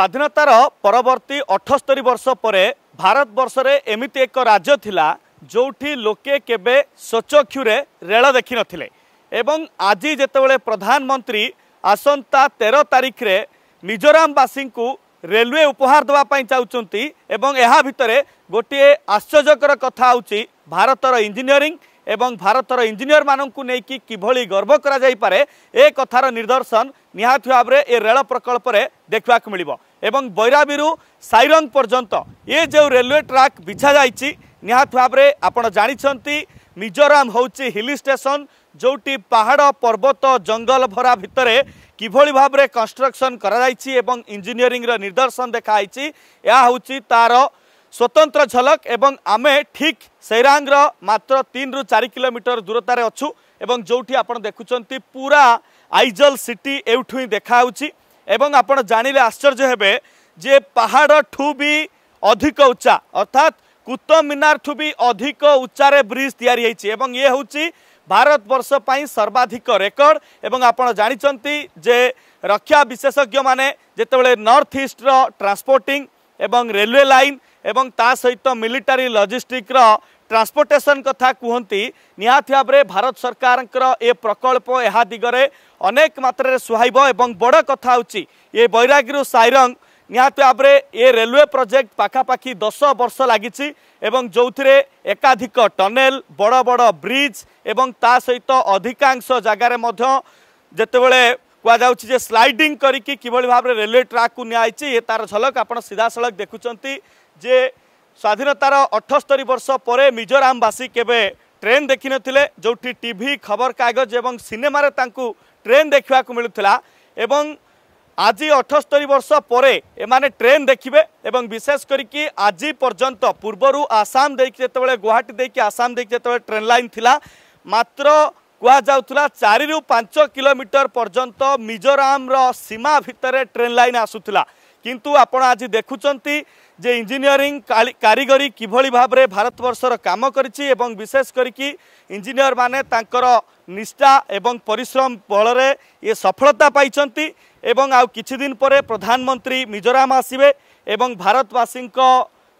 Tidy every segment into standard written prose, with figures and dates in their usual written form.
स्वाधीनतार परवर्ती 78 वर्ष पर भारत वर्ष रे एमिति एक राज्य थिला जोठी लोके केबे स्वचक्षुरे रेल देखि नथिले एवं आज जेतेबेले प्रधानमंत्री आसंता 13 तारिख रे मिजोराम वासी को रेलवे उपहार देवा पई चाहुचंती एवं एहा भितरे गोटे आश्चर्यकर कथा होची भारतर इंजीनियरिंग एवं भारतर इंजीनियर माननकु नेकी किभली गर्व करा जाई पारे ए कथार निदर्शन निहात भाव में ए रेल प्रकल्प रे देखा मिलिबो एवं बैराबीरु साइरंग पर्यंत ये जो रेलवे ट्रैक बिछा जाइछि निहात भाव में आपण जानिछंती मिजोराम होची हिल स्टेशन जोटी पहाड़ पर्वत जंगल भरा भितरे किभली भाव में कंस्ट्रक्शन करा जाइछि एवं इंजीनियरिंग रो निदर्शन देखाइछि या होची तार स्वतंत्र झलक एवं आमे ठीक सैरांग मात्र 3 ରୁ 4 किलोमीटर दूरतार अच्छु एवं जोठी आपण देखुचंती पूरा आइजल सिटी एठू ही देखा एवं आपण जानिले आश्चर्य हेबे जे पहाड़ ठू भी अधिक उच्चा अर्थात कुतुब मीनार ठू भी अधिक उच्चारे ब्रिज तैयारी होइछि एवं ये होउछि भारत वर्ष पई सर्वाधिक रेकर्ड एवं आपण जानिचंती जे रक्षा विशेषज्ञ माने जेतेबेले नॉर्थ ईस्ट रो ट्रांसपोर्टिंग एवं रेलवे लाइन एवं ता सहित मिलिटारी लॉजिस्टिक ट्रांसपोर्टेशन कथा कहती निहात भाव में भारत सरकार ए प्रकल्प यह दिगरे अनेक मात्रा सुहाइब एवं बड़ कथा होची ये बैरागीरु साइरंग निहात भाव में ये रेलवे प्रोजेक्ट पाखापाखि 10 वर्ष लगी एवं जो एकाधिक टनेल बड़ बड़ ब्रिज एवं ता सहित अधिकांश जगार जितेबले कहुचे स्लाइडिंग करके किभली भाव में रेलवे ट्रैक को नियाई ये तार झलक आप सीधा सड़क देखुंत जे स्वाधीनतार 78 वर्ष पर मिजोराम वासी केबे ट्रेन देखि नथिले जोठी टीवी खबर कागज एवं सिनेमा रे तांकु ट्रेन देखा मिलुथिला एवं आज 78 वर्ष पर एमाने ट्रेन देखिबे एवं विशेष करिकि आज पर्यंत पूर्वरु आसाम देख जेतेबेले गुवाहाटी देख आसाम देख जेतेबेले ट्रेन लाइन थिला मात्र कुआ जाउथला 4 ରୁ 5 किलोमीटर पर्यंत मिजोराम रो सीमा भितरे ट्रेन लाइन आसुथिला किंतु आपण आज देखुचंती जे इंजीनियरिंग कारीगरी किभली भाव में भारत वर्षर काम करिछि एवं विशेष करिकि इंजीनियर माने तांकर निष्ठा एवं परिश्रम बल रे ये सफलता पाइछंती एवं आउ किछि दिन परे प्रधानमंत्री मिजोराम आसीबे एवं भारतवासी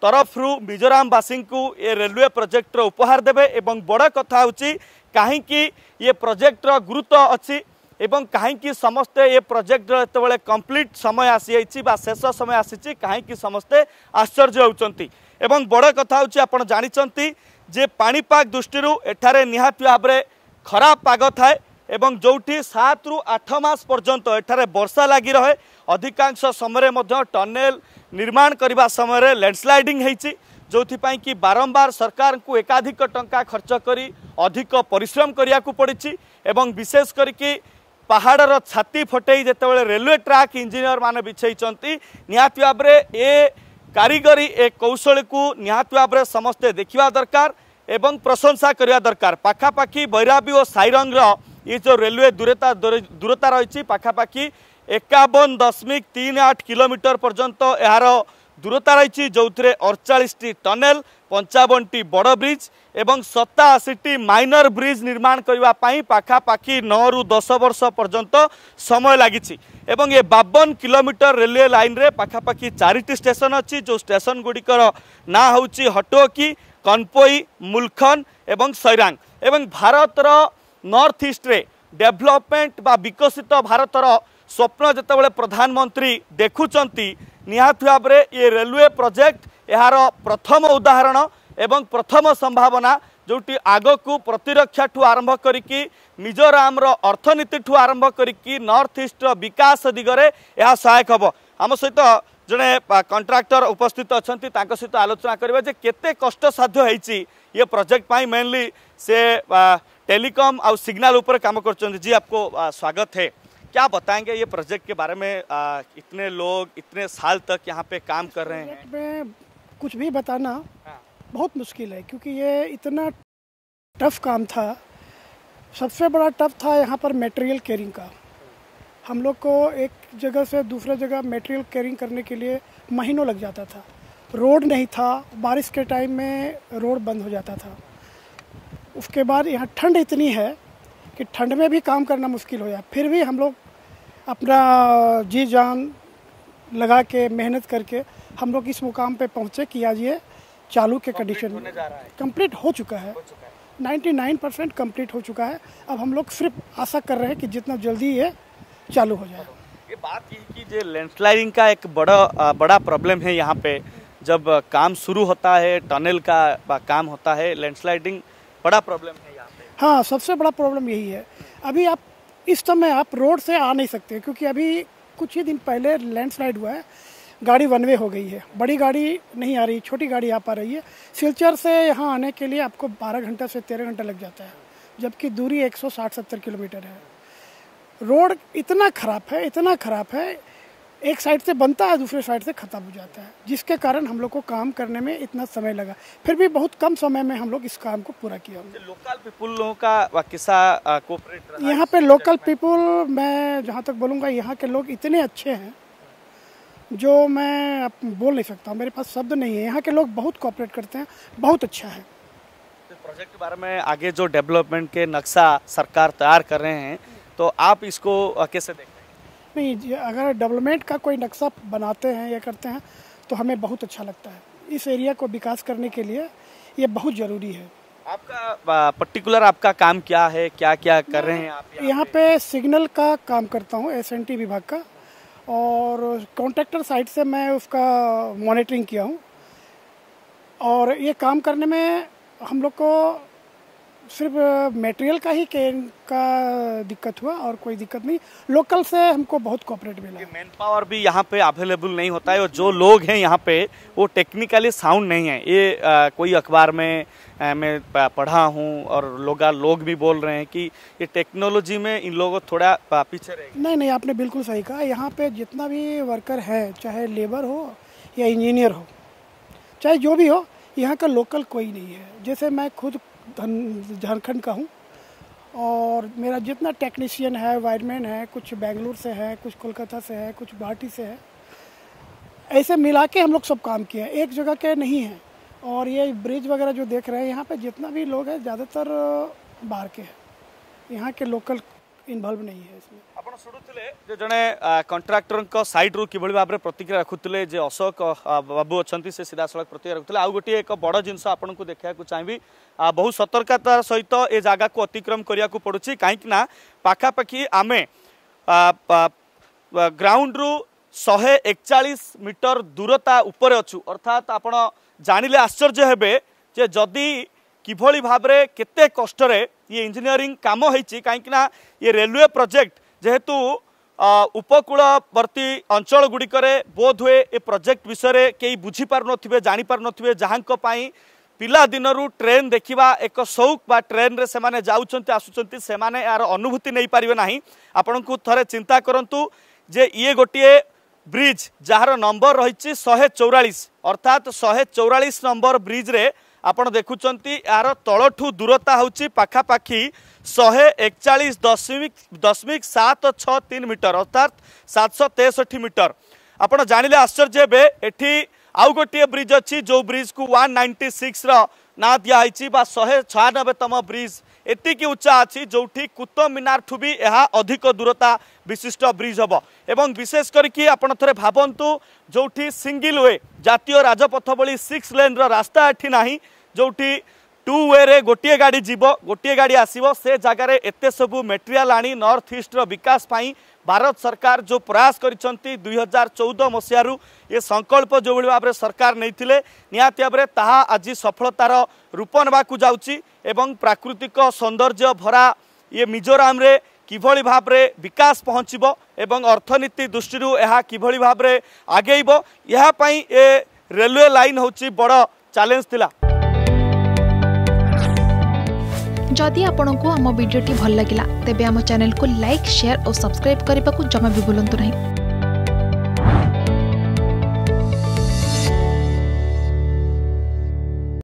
तरफ मिजोराम वासी को ये रेलवे प्रोजेक्ट उपहार देबे एवं बड़ कथा होची काहेकि ये प्रोजेक्ट गुरुत्व अच्छी एवं कहीं समस्ते ये प्रोजेक्ट जो कंप्लीट समय आसी शेष समय आसी कहीं समस्ते आश्चर्य होती एवं बड़ कथा होची आपण जानिचंती जे पाणीपाग दृष्टि एठारे निहाती भाव में खराब पाग थाए एवं जोठी 7 ରୁ 8 मास पर्यंत एठारे वर्षा लगी रहे अधिकांश समय टनेल निर्माण करने समय लैंडस्लाइडिंग होती जो कि बारंबार सरकार को एकाधिक टंका खर्च करी अधिक परिश्रम करिया को पड़ी एवं विशेष करके पहाड़र छाती फटई जितेबाला रेलवे ट्रैक इंजीनियर माने बिछाई निहाती भाव में ए कारीगरी ए कौशल को निहाती भाव में समस्ते देखा दरकार एवं प्रशंसा करने दरकार पाखापाखि बैराबी और साइरंग ये जो रेलवे दूरता रही पाखापाखि 51.38 किलोमीटर पर्यंत यार दूरता रही जो 48 टनेल 55 बड़ ब्रिज एवं 87 माइनर ब्रिज निर्माण करने पाखापाखि 9 ରୁ 10 वर्ष पर्यंत समय लगी एवं ये 52 किलोमीटर रेलवे लाइन रे पाखापाखि 4टी स्टेशन अच्छी जो स्टेशन गुड़िकर ना होची हटोकी कनपोई मुलखन एवं सैरांग एवं भारतर नॉर्थ ईस्ट रे डेवलपमेंट बा विकसित भारतर स्वप्न जितेबाला प्रधानमंत्री देखुचंती निहात भाव में ये रेलवे प्रोजेक्ट यार प्रथम उदाहरण एवं प्रथम संभावना जोटी आग को प्रतिरक्षा ठू आरंभ करिकी मिजोराम रो अर्थनीति ठू आरंभ करिकी नॉर्थ ईस्ट रो विकास दिगरे यह सहायक हम आम सहित जड़े कंट्राक्टर उपस्थित अच्छा सहित आलोचना करिबा जे केते कष्ट साध्य होईची ये प्रोजेक्ट पाई मेनली से टेलीकॉम और सिग्नल ऊपर काम करछन जी आपको स्वागत है क्या बताएंगे ये प्रोजेक्ट के बारे में इतने लोग इतने साल तक यहाँ पे काम कर रहे हैं में कुछ भी बताना बहुत मुश्किल है क्योंकि ये इतना टफ काम था सबसे बड़ा टफ था यहाँ पर मटेरियल कैरिंग का हम लोग को एक जगह से दूसरे जगह मटेरियल कैरिंग करने के लिए महीनों लग जाता था रोड नहीं था बारिश के टाइम में रोड बंद हो जाता था उसके बाद यहाँ ठंड इतनी है कि ठंड में भी काम करना मुश्किल हो जाए फिर भी हम लोग अपना जी जान लगा के मेहनत करके हम लोग इस मुकाम पे पहुँचे कि आज ये चालू के कंडीशन में कंप्लीट हो चुका है। 99% कंप्लीट हो चुका है। अब हम लोग सिर्फ आशा कर रहे हैं कि जितना जल्दी ये चालू हो जाए। ये बात ये कि जो लैंडस्लाइडिंग का एक बड़ा प्रॉब्लम है यहाँ पे, जब काम शुरू होता है टनल का काम होता है, लैंडस्लाइडिंग बड़ा प्रॉब्लम है यहाँ पे। हाँ, सबसे बड़ा प्रॉब्लम यही है। अभी आप इस समय आप रोड से आ नहीं सकते, क्योंकि अभी कुछ ही दिन पहले लैंडस्लाइड हुआ है, गाड़ी वन वे हो गई है, बड़ी गाड़ी नहीं आ रही, छोटी गाड़ी आ पा रही है। सिलचर से यहाँ आने के लिए आपको 12 घंटा से 13 घंटा लग जाता है, जबकि दूरी 160-70 किलोमीटर है। रोड इतना ख़राब है, एक साइड से बनता है, दूसरे साइड से ख़त्म हो जाता है, जिसके कारण हम लोग को काम करने में इतना समय लगा। फिर भी बहुत कम समय में हम लोग इस काम को पूरा किया। लोकल पीपुल लोगों का किस्सा कोऑपरेट रहा यहाँ पे लोकल पीपुल, मैं जहाँ तक बोलूँगा, यहाँ के लोग इतने अच्छे हैं जो मैं बोल नहीं सकता, मेरे पास शब्द नहीं है। यहाँ के लोग बहुत कोऑपरेट करते हैं, बहुत अच्छा है। प्रोजेक्ट के बारे में आगे जो डेवलपमेंट के नक्शा सरकार तैयार कर रहे हैं, तो आप इसको कैसे देखते हैं? नहीं, अगर डेवलपमेंट का कोई नक्शा बनाते हैं या करते हैं तो हमें बहुत अच्छा लगता है। इस एरिया को विकास करने के लिए ये बहुत ज़रूरी है। आपका पर्टिकुलर आपका काम क्या है, क्या क्या कर रहे हैं आप? यहाँ पे सिग्नल का काम करता हूँ, SNT विभाग का, और कॉन्ट्रैक्टर साइड से मैं उसका मॉनिटरिंग किया हूँ। और ये काम करने में हम लोग को सिर्फ मटेरियल का ही का दिक्कत हुआ और कोई दिक्कत नहीं। लोकल से हमको बहुत कोऑपरेट मिला। मैन पावर भी यहाँ पे अवेलेबल नहीं होता है, और जो लोग हैं यहाँ पे वो टेक्निकली साउंड नहीं है। ये कोई अखबार में मैं पढ़ा हूँ और लोग भी बोल रहे हैं कि ये टेक्नोलॉजी में इन लोगों को थोड़ा पीछे रहेगा। नहीं, आपने बिल्कुल सही कहा। यहाँ पे जितना भी वर्कर है, चाहे लेबर हो या इंजीनियर हो, चाहे जो भी हो, यहाँ का लोकल कोई नहीं है। जैसे मैं खुद झारखंड का हूँ, और मेरा जितना टेक्नीशियन है, वायरमैन है, कुछ बेंगलुरु से है, कुछ कोलकाता से है, कुछ गुवाहाटी से है, ऐसे मिला के हम लोग सब काम किया, एक जगह के नहीं है। और ये ब्रिज वगैरह जो देख रहे हैं, यहाँ पे जितना भी लोग हैं ज़्यादातर बाहर के हैं, यहाँ के लोकल इन्वॉल्व नहीं है इसमें। आपण शुणुले जे जड़े कंट्राक्टर साइड रू किभली भाव में प्रतिक्रिया रखुले, जे अशोक बाबू अच्छा से सीधा सड़क प्रतिक्रिया रखुले। आउ गोटे एक बड़ जिनस आपन को देखा चाहिए, बहुत सतर्कतार सहित ए जगह को अतिक्रम करिया को पड़ुछि, कहीं ना पाखापाखि आमे ग्राउंड रू 141 मीटर दूरता ऊपर अच्छु। अर्थात आपण जानिले आश्चर्य हेबे जे जदि किभली भाव में केते कष्टरे ये इंजीनियरिंग काम होइछि, कहीं ना ये रेलवे प्रोजेक्ट जेहेतु उपकूलवर्ती अंचल गुड़िकरे बोध हुए ए प्रोजेक्ट विषय कई बुझी पार नथिबे, जानि पार नथिबे, जहांको पाई पिला दिनरू ट्रेन देखिबा एक शौक बा ट्रेन रे सेमाने जाउछन्ति आसुछन्ति, सेमाने यार अनुभूति नहीं पारिबे नाही। आपनकु थरे चिंता करंतु जे ये गोटिए ब्रिज जार नंबर रही 144, अर्थात 144 नंबर ब्रिज रे आपण देखुचंती यार तलठू दूरता होची पाखापाखि 141.763 मीटर, अर्थात 763 मीटर। आपण जानिले आश्चर्य हेबे, एठी आउ गोटे ब्रिज अच्छी जो ब्रिज को 196 ना दिखाई, 196तम ब्रिज एतिकी उच्चा अच्छी, जोठी कुतुब मीनार ठू भी यह अधिक दूरता विशिष्ट ब्रिज हम। एवं विशेष करके आपण थरे भावंतु, जोठी सिंगल वे जातीय राजपथ भली 6 लेन रास्ता एठी नाही, जोठी 2 वे रे गोटे गाड़ी जीव, गोटे गाड़ी आसीबो, से जगार एते सबू मेटेरियल आनी नॉर्थ ईस्ट रो विकास पाई भारत सरकार जो प्रयास करिसंती 2014 मसीहारू ये संकल्प जो भली भाव सरकार नहीं थिले, निहाती भाव में ताहा आज सफलतार रूप नेबाकू जाउची। एवं प्राकृतिक सौंदर्य भरा ये मिजोराम रे किभली भाव में विकास पहुँचबो एवं अर्थनीति दृष्टि यह किभली भाव में आगेइबो, यह पई ए रेलवे लाइन होची बड़ चैलेंज थिला। जदि आपंक आम भिडी भल लगा तेब आम चैनल को लाइक, शेयर और सब्सक्राइब करने को जमा भी भूलु नहीं।